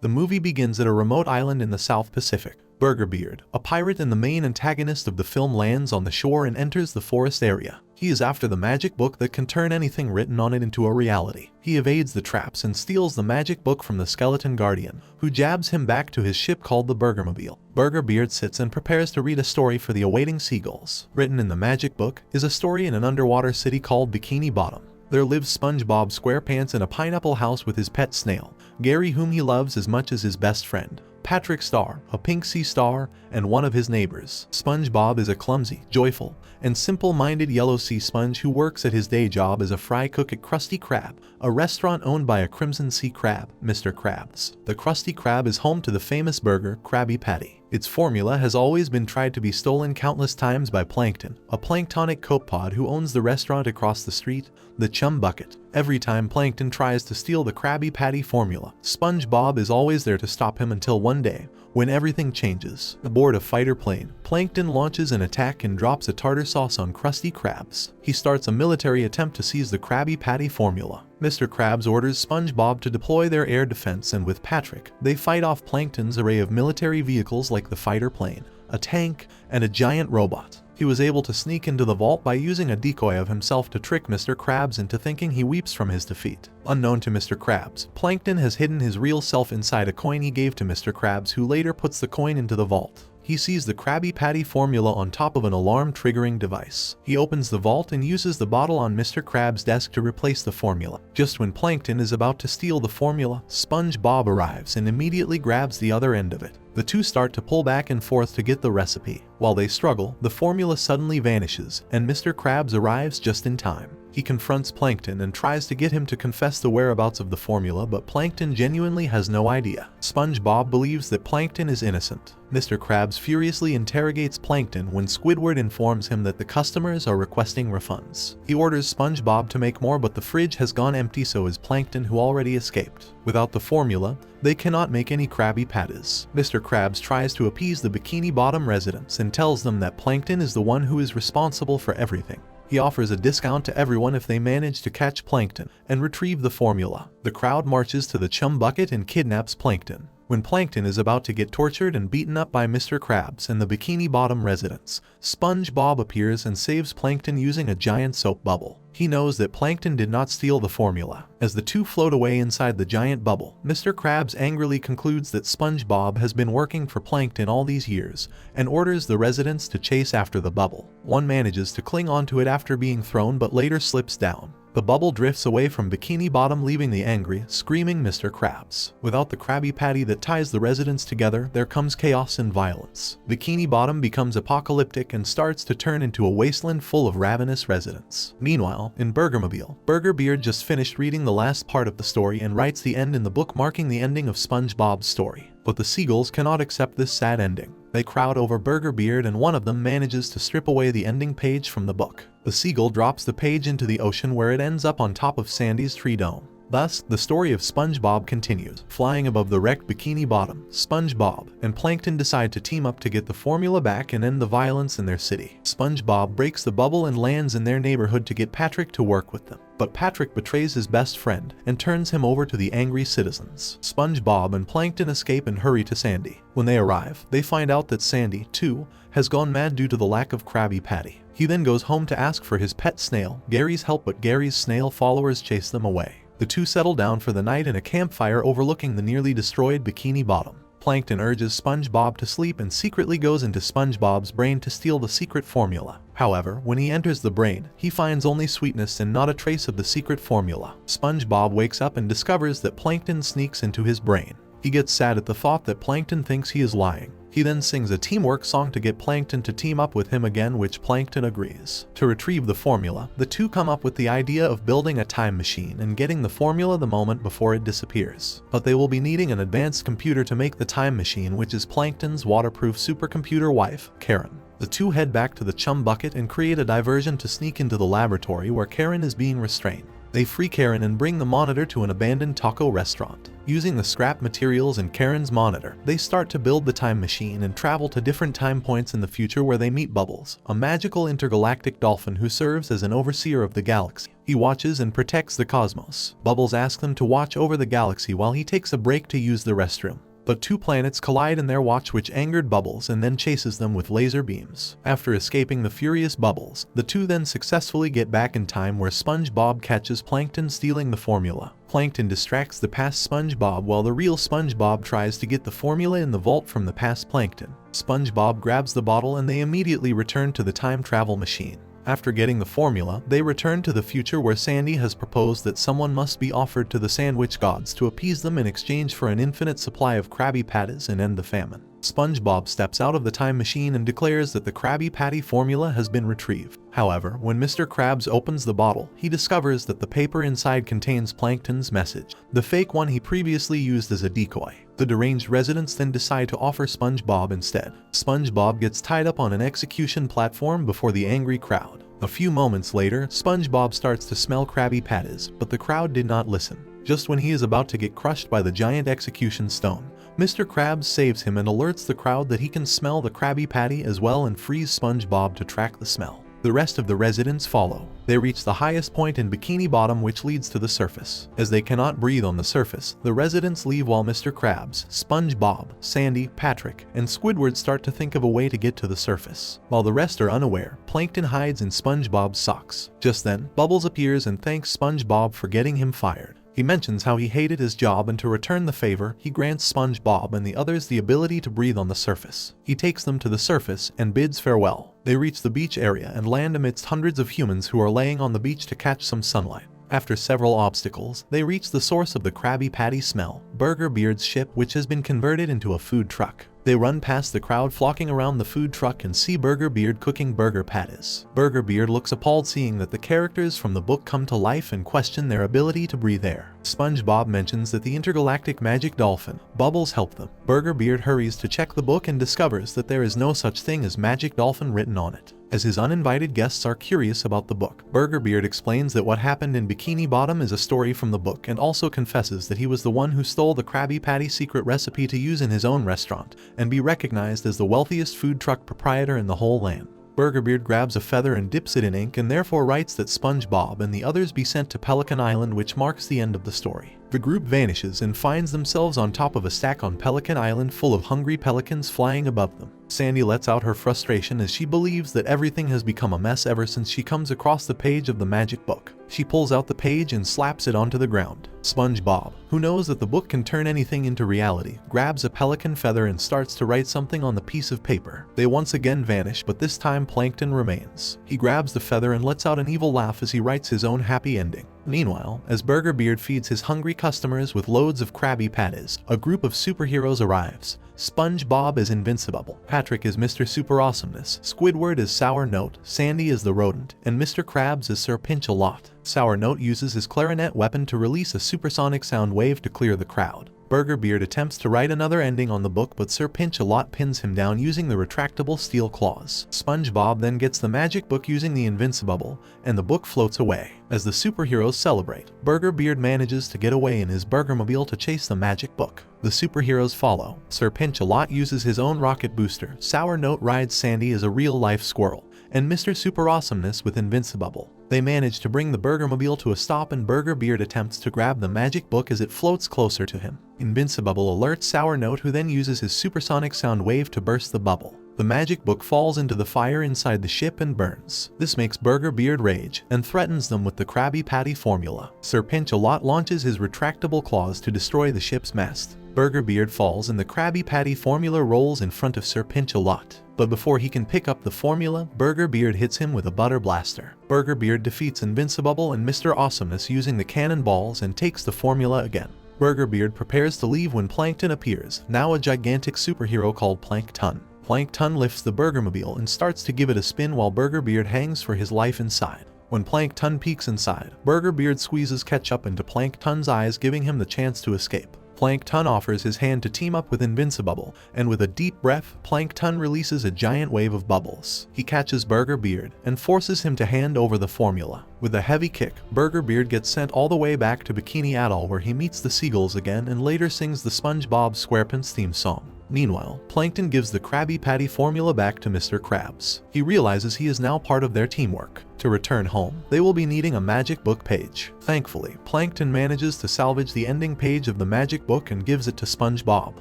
The movie begins at a remote island in the South Pacific. Burgerbeard, a pirate and the main antagonist of the film, lands on the shore and enters the forest area. He is after the magic book that can turn anything written on it into a reality. He evades the traps and steals the magic book from the skeleton guardian, who jabs him back to his ship called the Burgermobile. Burgerbeard sits and prepares to read a story for the awaiting seagulls. Written in the magic book is a story in an underwater city called Bikini Bottom. There lives SpongeBob SquarePants in a pineapple house with his pet snail, Gary, whom he loves as much as his best friend, Patrick Star, a pink sea star, and one of his neighbors. SpongeBob is a clumsy, joyful, and simple-minded yellow sea sponge who works at his day job as a fry cook at Krusty Krab, a restaurant owned by a crimson sea crab, Mr. Krabs. The Krusty Krab is home to the famous burger, Krabby Patty. Its formula has always been tried to be stolen countless times by Plankton, a planktonic copepod who owns the restaurant across the street, the Chum Bucket. Every time Plankton tries to steal the Krabby Patty formula, SpongeBob is always there to stop him until one day, when everything changes. Aboard a fighter plane, Plankton launches an attack and drops a tartar sauce on Krusty Krabs. He starts a military attempt to seize the Krabby Patty formula. Mr. Krabs orders SpongeBob to deploy their air defense, and with Patrick, they fight off Plankton's array of military vehicles like the fighter plane, a tank, and a giant robot. He was able to sneak into the vault by using a decoy of himself to trick Mr. Krabs into thinking he weeps from his defeat. Unknown to Mr. Krabs, Plankton has hidden his real self inside a coin he gave to Mr. Krabs, who later puts the coin into the vault. He sees the Krabby Patty formula on top of an alarm-triggering device. He opens the vault and uses the bottle on Mr. Krabs' desk to replace the formula. Just when Plankton is about to steal the formula, SpongeBob arrives and immediately grabs the other end of it. The two start to pull back and forth to get the recipe. While they struggle, the formula suddenly vanishes, and Mr. Krabs arrives just in time. He confronts Plankton and tries to get him to confess the whereabouts of the formula, but Plankton genuinely has no idea. SpongeBob believes that Plankton is innocent. Mr. Krabs furiously interrogates Plankton when Squidward informs him that the customers are requesting refunds. He orders SpongeBob to make more, but the fridge has gone empty, so is Plankton, who already escaped. Without the formula, they cannot make any Krabby Patties. Mr. Krabs tries to appease the Bikini Bottom residents and tells them that Plankton is the one who is responsible for everything. He offers a discount to everyone if they manage to catch Plankton and retrieve the formula. The crowd marches to the Chum Bucket and kidnaps Plankton. When Plankton is about to get tortured and beaten up by Mr. Krabs and the Bikini Bottom residents, SpongeBob appears and saves Plankton using a giant soap bubble. He knows that Plankton did not steal the formula. As the two float away inside the giant bubble, Mr. Krabs angrily concludes that SpongeBob has been working for Plankton all these years and orders the residents to chase after the bubble. One manages to cling onto it after being thrown, but later slips down. The bubble drifts away from Bikini Bottom, leaving the angry, screaming Mr. Krabs. Without the Krabby Patty that ties the residents together, there comes chaos and violence. Bikini Bottom becomes apocalyptic and starts to turn into a wasteland full of ravenous residents. Meanwhile, in Burgermobile, Burgerbeard just finished reading the last part of the story and writes the end in the book, marking the ending of SpongeBob's story. But the seagulls cannot accept this sad ending. They crowd over Burgerbeard, and one of them manages to strip away the ending page from the book. The seagull drops the page into the ocean, where it ends up on top of Sandy's tree dome. Thus, the story of SpongeBob continues. Flying above the wrecked Bikini Bottom, SpongeBob and Plankton decide to team up to get the formula back and end the violence in their city. SpongeBob breaks the bubble and lands in their neighborhood to get Patrick to work with them. But Patrick betrays his best friend and turns him over to the angry citizens. SpongeBob and Plankton escape and hurry to Sandy. When they arrive, they find out that Sandy, too, has gone mad due to the lack of Krabby Patty. He then goes home to ask for his pet snail, Gary's help, but Gary's snail followers chase them away. The two settle down for the night in a campfire overlooking the nearly destroyed Bikini Bottom. Plankton urges SpongeBob to sleep and secretly goes into SpongeBob's brain to steal the secret formula. However, when he enters the brain, he finds only sweetness and not a trace of the secret formula. SpongeBob wakes up and discovers that Plankton sneaks into his brain. He gets sad at the thought that Plankton thinks he is lying. He then sings a teamwork song to get Plankton to team up with him again, which Plankton agrees. To retrieve the formula, the two come up with the idea of building a time machine and getting the formula the moment before it disappears. But they will be needing an advanced computer to make the time machine, which is Plankton's waterproof supercomputer wife, Karen. The two head back to the Chum Bucket and create a diversion to sneak into the laboratory where Karen is being restrained. They free Karen and bring the monitor to an abandoned taco restaurant. Using the scrap materials and Karen's monitor, they start to build the time machine and travel to different time points in the future where they meet Bubbles, a magical intergalactic dolphin who serves as an overseer of the galaxy. He watches and protects the cosmos. Bubbles asks them to watch over the galaxy while he takes a break to use the restroom. But two planets collide in their watch, which angered Bubbles and then chases them with laser beams. After escaping the furious Bubbles, the two then successfully get back in time where SpongeBob catches Plankton stealing the formula. Plankton distracts the past SpongeBob while the real SpongeBob tries to get the formula in the vault from the past Plankton. SpongeBob grabs the bottle and they immediately return to the time travel machine. After getting the formula, they return to the future where Sandy has proposed that someone must be offered to the sandwich gods to appease them in exchange for an infinite supply of Krabby Patties and end the famine. SpongeBob steps out of the time machine and declares that the Krabby Patty formula has been retrieved. However, when Mr. Krabs opens the bottle, he discovers that the paper inside contains Plankton's message, the fake one he previously used as a decoy. The deranged residents then decide to offer SpongeBob instead. SpongeBob gets tied up on an execution platform before the angry crowd. A few moments later, SpongeBob starts to smell Krabby Patties, but the crowd did not listen. Just when he is about to get crushed by the giant execution stone, Mr. Krabs saves him and alerts the crowd that he can smell the Krabby Patty as well and frees SpongeBob to track the smell. The rest of the residents follow. They reach the highest point in Bikini Bottom, which leads to the surface. As they cannot breathe on the surface, the residents leave while Mr. Krabs, SpongeBob, Sandy, Patrick, and Squidward start to think of a way to get to the surface. While the rest are unaware, Plankton hides in SpongeBob's socks. Just then, Bubbles appears and thanks SpongeBob for getting him fired. He mentions how he hated his job, and to return the favor, he grants SpongeBob and the others the ability to breathe on the surface. He takes them to the surface and bids farewell. They reach the beach area and land amidst hundreds of humans who are laying on the beach to catch some sunlight. After several obstacles, they reach the source of the Krabby Patty smell, Burger Beard's ship, which has been converted into a food truck. They run past the crowd flocking around the food truck and see Burger Beard cooking burger patties. Burger Beard looks appalled seeing that the characters from the book come to life and question their ability to breathe air. SpongeBob mentions that the intergalactic magic dolphin, Bubbles, helped them. Burger Beard hurries to check the book and discovers that there is no such thing as magic dolphin written on it. As his uninvited guests are curious about the book, Burger Beard explains that what happened in Bikini Bottom is a story from the book and also confesses that he was the one who stole the Krabby Patty secret recipe to use in his own restaurant and be recognized as the wealthiest food truck proprietor in the whole land. Burger Beard grabs a feather and dips it in ink and therefore writes that SpongeBob and the others be sent to Pelican Island, which marks the end of the story. The group vanishes and finds themselves on top of a stack on Pelican Island full of hungry pelicans flying above them. Sandy lets out her frustration as she believes that everything has become a mess ever since she comes across the page of the magic book. She pulls out the page and slaps it onto the ground. SpongeBob, who knows that the book can turn anything into reality, grabs a pelican feather and starts to write something on the piece of paper. They once again vanish, but this time Plankton remains. He grabs the feather and lets out an evil laugh as he writes his own happy ending. Meanwhile, as Burger Beard feeds his hungry customers with loads of Krabby Patties, a group of superheroes arrives. SpongeBob is Invincible, Patrick is Mr. Super Awesomeness, Squidward is Sour Note, Sandy is the Rodent, and Mr. Krabs is Sir Pinch-A-Lot. Sour Note uses his clarinet weapon to release a supersonic sound wave to clear the crowd. Burger Beard attempts to write another ending on the book, but Sir Pinch-A-Lot pins him down using the retractable steel claws. SpongeBob then gets the magic book using the Invincible, and the book floats away. As the superheroes celebrate, Burger Beard manages to get away in his Burgermobile to chase the magic book. The superheroes follow. Sir Pinch-A-Lot uses his own rocket booster, Sour Note rides Sandy as a real-life squirrel, and Mr. Super Awesomeness with Invincible. They manage to bring the Burgermobile to a stop, and Burger Beard attempts to grab the magic book as it floats closer to him. Invincible alerts Sour Note, who then uses his supersonic sound wave to burst the bubble. The magic book falls into the fire inside the ship and burns. This makes Burger Beard rage and threatens them with the Krabby Patty formula. Sir Pinch-A-Lot launches his retractable claws to destroy the ship's mast. Burger Beard falls and the Krabby Patty formula rolls in front of Sir Pinch-A-Lot. But before he can pick up the formula, Burger Beard hits him with a butter blaster. Burger Beard defeats Invincible and Mr. Awesomeness using the cannonballs and takes the formula again. Burger Beard prepares to leave when Plankton appears, now a gigantic superhero called Plankton. Plankton lifts the Burgermobile and starts to give it a spin while Burger Beard hangs for his life inside. When Plankton peeks inside, Burger Beard squeezes ketchup into Plankton's eyes, giving him the chance to escape. Plankton offers his hand to team up with Invincibubble, and with a deep breath, Plankton releases a giant wave of bubbles. He catches Burger Beard and forces him to hand over the formula. With a heavy kick, Burger Beard gets sent all the way back to Bikini Atoll, where he meets the seagulls again and later sings the SpongeBob SquarePants theme song. Meanwhile, Plankton gives the Krabby Patty formula back to Mr. Krabs. He realizes he is now part of their teamwork. To return home, they will be needing a magic book page. Thankfully, Plankton manages to salvage the ending page of the magic book and gives it to SpongeBob.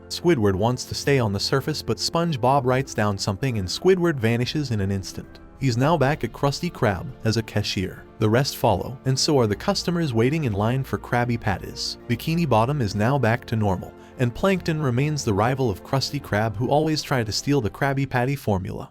Squidward wants to stay on the surface, but SpongeBob writes down something and Squidward vanishes in an instant. He's now back at Krusty Krab as a cashier. The rest follow, and so are the customers waiting in line for Krabby Patties. Bikini Bottom is now back to normal, and Plankton remains the rival of Krusty Krab, who always tried to steal the Krabby Patty formula.